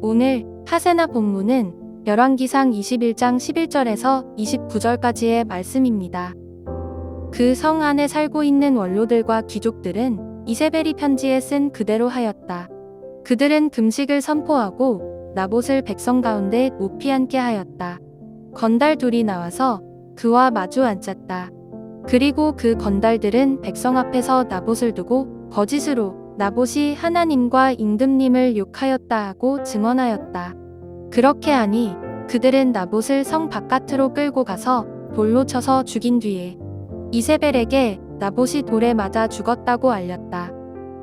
오늘 하세나 본문은 열왕기상 21장 11절에서 29절까지의 말씀입니다. 그 성 안에 살고 있는 원로들과 귀족들은 이세벨이 편지에 쓴 그대로 하였다. 그들은 금식을 선포하고 나봇을 백성 가운데 높이 앉게 하였다. 건달 둘이 나와서 그와 마주 앉았다. 그리고 그 건달들은 백성 앞에서 나봇을 두고 거짓으로 나봇이 하나님과 임금님을 욕하였다 하고 증언하였다. 그렇게 하니 그들은 나봇을 성 바깥으로 끌고 가서 돌로 쳐서 죽인 뒤에 이세벨에게 나봇이 돌에 맞아 죽었다고 알렸다.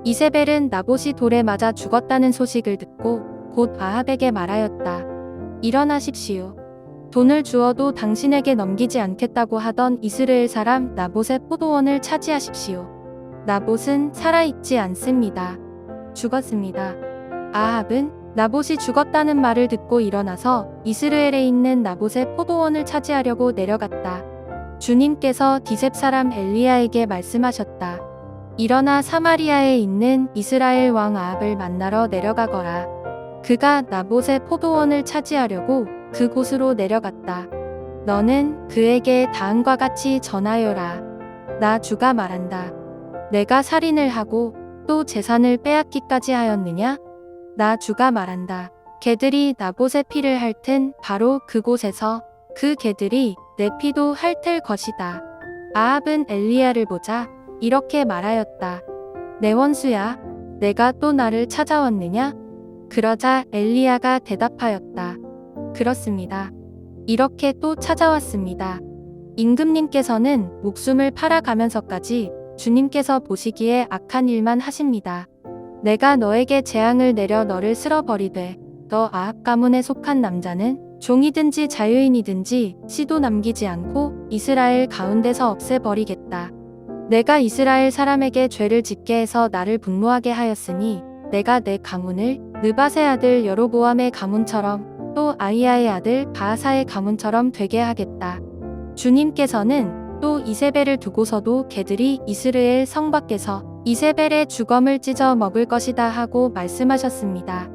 이세벨은 나봇이 돌에 맞아 죽었다는 소식을 듣고 곧 아합에게 말하였다. 일어나십시오. 돈을 주어도 당신에게 넘기지 않겠다고 하던 이스라엘 사람 나봇의 포도원을 차지하십시오. 나봇은 살아있지 않습니다. 죽었습니다. 아합은 나봇이 죽었다는 말을 듣고 일어나서 이스라엘에 있는 나봇의 포도원을 차지하려고 내려갔다. 주님께서 디셉 사람 엘리야에게 말씀하셨다. 일어나 사마리아에 있는 이스라엘 왕 아합을 만나러 내려가거라. 그가 나봇의 포도원을 차지하려고 그곳으로 내려갔다. 너는 그에게 다음과 같이 전하여라. 나 주가 말한다. 내가 살인을 하고 또 재산을 빼앗기까지 하였느냐? 나 주가 말한다. 개들이 나봇의 피를 핥은 바로 그곳에서 그 개들이 내 피도 핥을 것이다. 아합은 엘리야를 보자 이렇게 말하였다. 내 원수야, 내가 또 나를 찾아왔느냐? 그러자 엘리야가 대답하였다. 그렇습니다. 이렇게 또 찾아왔습니다. 임금님께서는 목숨을 팔아가면서까지 주님께서 보시기에 악한 일만 하십니다. 내가 너에게 재앙을 내려 너를 쓸어버리되 너 아합 가문에 속한 남자는 종이든지 자유인이든지 씨도 남기지 않고 이스라엘 가운데서 없애버리겠다. 내가 이스라엘 사람에게 죄를 짓게 해서 나를 분노하게 하였으니 내가 내 가문을 느밧의 아들 여로보암의 가문처럼 또 아히야의 아들 바하사의 가문처럼 되게 하겠다. 주님께서는 또 이세벨을 두고서도 개들이 이스라엘 성 밖에서 이세벨의 주검을 찢어 먹을 것이다 하고 말씀하셨습니다.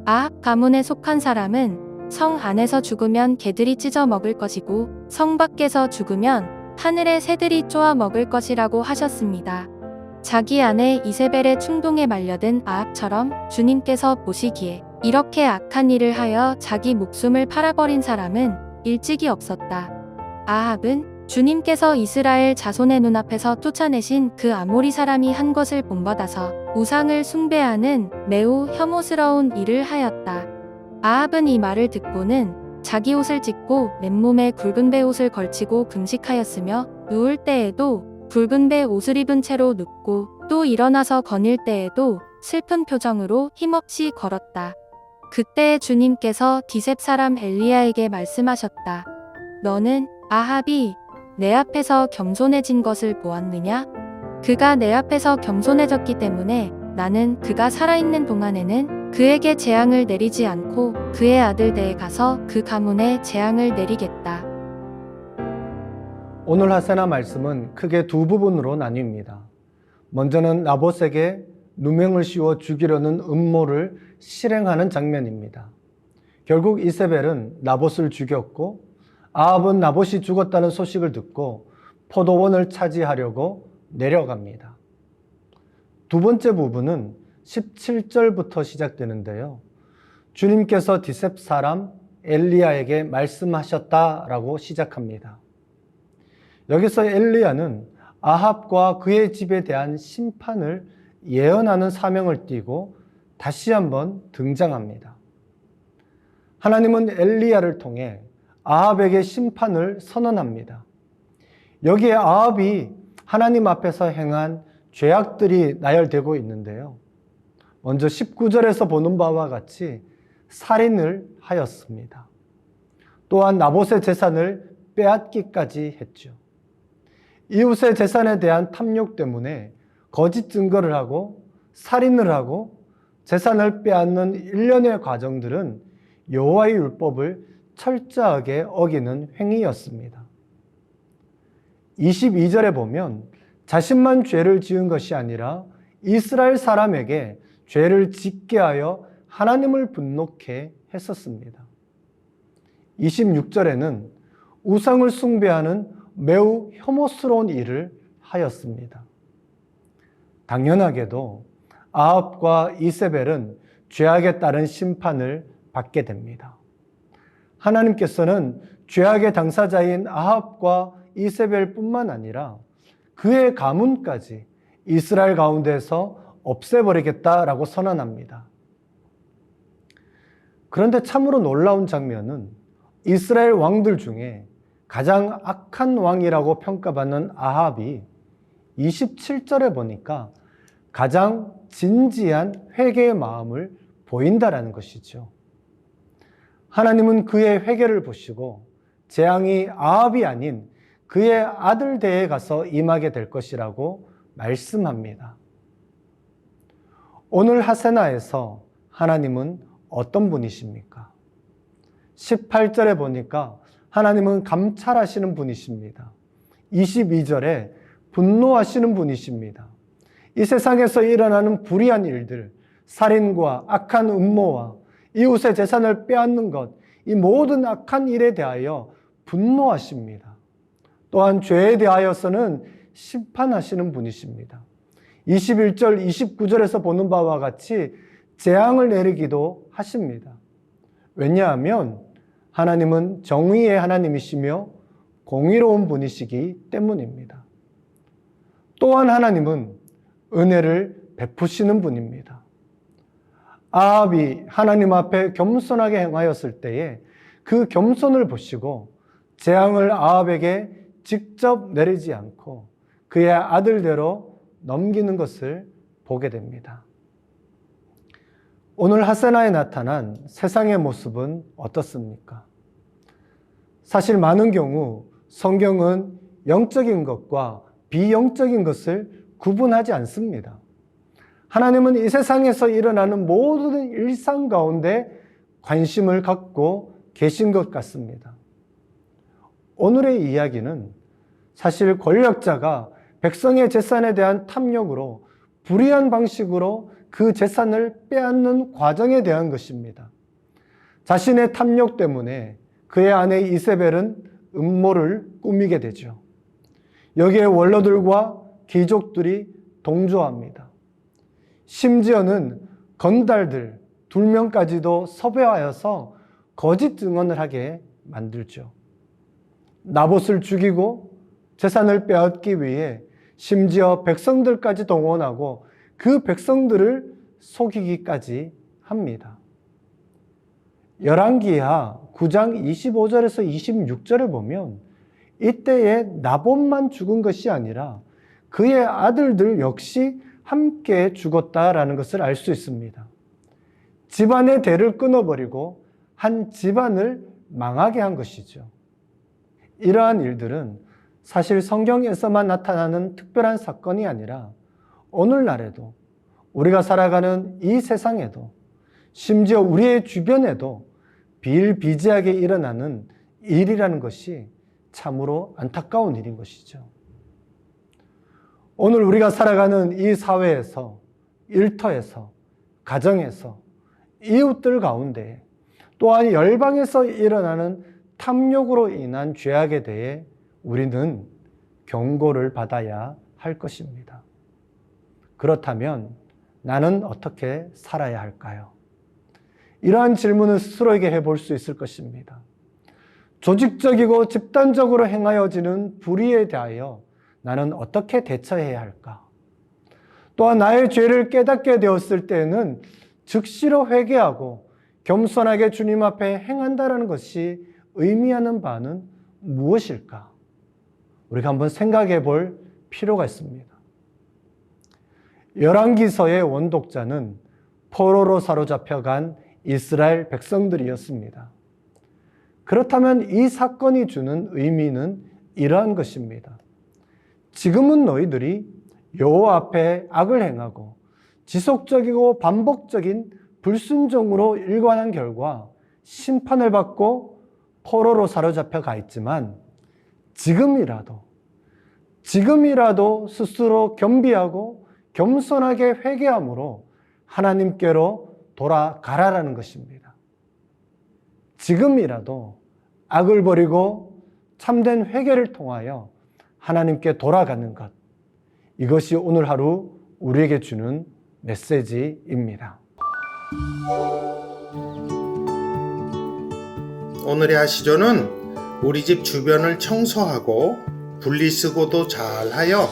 아합 가문에 속한 사람은 성 안에서 죽으면 개들이 찢어 먹을 것이고 성 밖에서 죽으면 하늘의 새들이 쪼아 먹을 것이라고 하셨습니다. 자기 아내 이세벨의 충동에 말려든 아합처럼 주님께서 보시기에 이렇게 악한 일을 하여 자기 목숨을 팔아버린 사람은 일찍이 없었다. 아합은 주님께서 이스라엘 자손의 눈앞에서 쫓아내신 그 아모리 사람이 한 것을 본받아서 우상을 숭배하는 매우 혐오스러운 일을 하였다. 아합은 이 말을 듣고는 자기 옷을 찢고 맨몸에 굵은 베옷을 걸치고 금식하였으며 누울 때에도 굵은 베 옷을 입은 채로 눕고 또 일어나서 거닐 때에도 슬픈 표정으로 힘없이 걸었다. 그때 주님께서 디셉 사람 엘리야에게 말씀하셨다. 너는 아합이 내 앞에서 겸손해진 것을 보았느냐? 그가 내 앞에서 겸손해졌기 때문에 나는 그가 살아있는 동안에는 그에게 재앙을 내리지 않고 그의 아들들에 가서 그 가문에 재앙을 내리겠다. 오늘 하세나 말씀은 크게 두 부분으로 나뉩니다. 먼저는 나봇에게 누명을 씌워 죽이려는 음모를 실행하는 장면입니다. 결국 이세벨은 나봇을 죽였고 아합은 나봇이 죽었다는 소식을 듣고 포도원을 차지하려고 내려갑니다. 두 번째 부분은 17절부터 시작되는데요. 주님께서 디셉 사람 엘리야에게 말씀하셨다라고 시작합니다. 여기서 엘리야는 아합과 그의 집에 대한 심판을 예언하는 사명을 띠고 다시 한번 등장합니다. 하나님은 엘리야를 통해 아합에게 심판을 선언합니다. 여기에 아합이 하나님 앞에서 행한 죄악들이 나열되고 있는데요. 먼저 19절에서 보는 바와 같이 살인을 하였습니다. 또한 나봇의 재산을 빼앗기까지 했죠. 이웃의 재산에 대한 탐욕 때문에 거짓 증거를 하고 살인을 하고 재산을 빼앗는 일련의 과정들은 여호와의 율법을 철저하게 어기는 행위였습니다. 22절에 보면 자신만 죄를 지은 것이 아니라 이스라엘 사람에게 죄를 짓게 하여 하나님을 분노케 했었습니다. 26절에는 우상을 숭배하는 매우 혐오스러운 일을 하였습니다. 당연하게도 아합과 이세벨은 죄악에 따른 심판을 받게 됩니다. 하나님께서는 죄악의 당사자인 아합과 이세벨뿐만 아니라 그의 가문까지 이스라엘 가운데서 없애버리겠다라고 선언합니다. 그런데 참으로 놀라운 장면은 이스라엘 왕들 중에 가장 악한 왕이라고 평가받는 아합이 27절에 보니까 가장 진지한 회개의 마음을 보인다라는 것이죠. 하나님은 그의 회개를 보시고 재앙이 아합이 아닌 그의 아들 대에 가서 임하게 될 것이라고 말씀합니다. 오늘 하세나에서 하나님은 어떤 분이십니까? 18절에 보니까 하나님은 감찰하시는 분이십니다. 22절에 분노하시는 분이십니다. 이 세상에서 일어나는 불의한 일들, 살인과 악한 음모와 이웃의 재산을 빼앗는 것, 이 모든 악한 일에 대하여 분노하십니다. 또한 죄에 대하여서는 심판하시는 분이십니다. 21절, 29절에서 보는 바와 같이 재앙을 내리기도 하십니다. 왜냐하면 하나님은 정의의 하나님이시며 공의로운 분이시기 때문입니다. 또한 하나님은 은혜를 베푸시는 분입니다. 아합이 하나님 앞에 겸손하게 행하였을 때에 그 겸손을 보시고 재앙을 아합에게 직접 내리지 않고 그의 아들대로 넘기는 것을 보게 됩니다. 오늘 하세나에 나타난 세상의 모습은 어떻습니까? 사실 많은 경우 성경은 영적인 것과 비영적인 것을 구분하지 않습니다. 하나님은 이 세상에서 일어나는 모든 일상 가운데 관심을 갖고 계신 것 같습니다. 오늘의 이야기는 사실 권력자가 백성의 재산에 대한 탐욕으로 불의한 방식으로 그 재산을 빼앗는 과정에 대한 것입니다. 자신의 탐욕 때문에 그의 아내 이세벨은 음모를 꾸미게 되죠. 여기에 원로들과 귀족들이 동조합니다. 심지어는 건달들 2명까지도 섭외하여서 거짓 증언을 하게 만들죠. 나봇을 죽이고 재산을 빼앗기 위해 심지어 백성들까지 동원하고 그 백성들을 속이기까지 합니다. 열왕기하 9장 25절에서 26절을 보면 이때에 나봇만 죽은 것이 아니라 그의 아들들 역시 함께 죽었다라는 것을 알 수 있습니다. 집안의 대를 끊어버리고 한 집안을 망하게 한 것이죠. 이러한 일들은 사실 성경에서만 나타나는 특별한 사건이 아니라 오늘날에도 우리가 살아가는 이 세상에도 심지어 우리의 주변에도 비일비재하게 일어나는 일이라는 것이 참으로 안타까운 일인 것이죠. 오늘 우리가 살아가는 이 사회에서, 일터에서, 가정에서, 이웃들 가운데 또한 열방에서 일어나는 탐욕으로 인한 죄악에 대해 우리는 경고를 받아야 할 것입니다. 그렇다면 나는 어떻게 살아야 할까요? 이러한 질문을 스스로에게 해볼 수 있을 것입니다. 조직적이고 집단적으로 행하여지는 불의에 대하여 나는 어떻게 대처해야 할까? 또한 나의 죄를 깨닫게 되었을 때에는 즉시로 회개하고 겸손하게 주님 앞에 행한다는 것이 의미하는 바는 무엇일까? 우리가 한번 생각해 볼 필요가 있습니다. 열왕기서의 원독자는 포로로 사로잡혀간 이스라엘 백성들이었습니다. 그렇다면 이 사건이 주는 의미는 이러한 것입니다. 지금은 너희들이 여호와 앞에 악을 행하고 지속적이고 반복적인 불순종으로 일관한 결과 심판을 받고 포로로 사로잡혀 가 있지만 지금이라도 지금이라도 스스로 겸비하고 겸손하게 회개함으로 하나님께로 돌아가라라는 것입니다. 지금이라도 악을 버리고 참된 회개를 통하여 하나님께 돌아가는 것, 이것이 오늘 하루 우리에게 주는 메시지입니다. 오늘의 하시조는 우리 집 주변을 청소하고 분리수거도 잘하여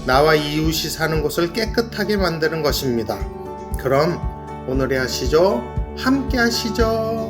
나와 이웃이 사는 곳을 깨끗하게 만드는 것입니다. 그럼 오늘의 하시조 함께 하시죠.